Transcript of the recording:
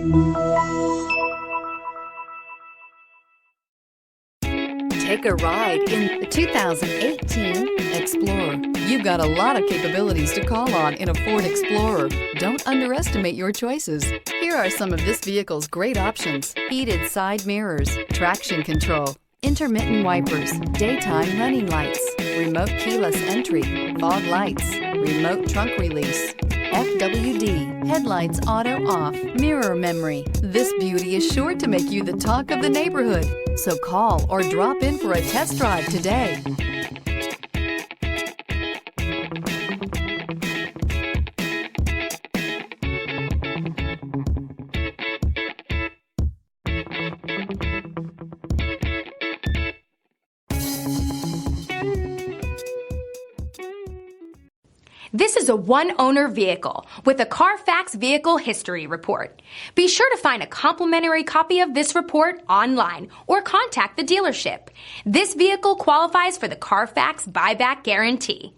Take a ride in the 2018 Explorer. You've got a lot of capabilities to call on in a Ford Explorer. Don't underestimate your choices. Here are some of this vehicle's great options: heated side mirrors, traction control, intermittent wipers, daytime running lights, remote keyless entry, fog lights, remote trunk release, FWD, headlights auto off, mirror memory. This beauty is sure to make you the talk of the neighborhood. So call or drop in for a test drive today. This is a one-owner vehicle with a Carfax Vehicle History Report. Be sure to find a complimentary copy of this report online or contact the dealership. This vehicle qualifies for the Carfax Buyback Guarantee.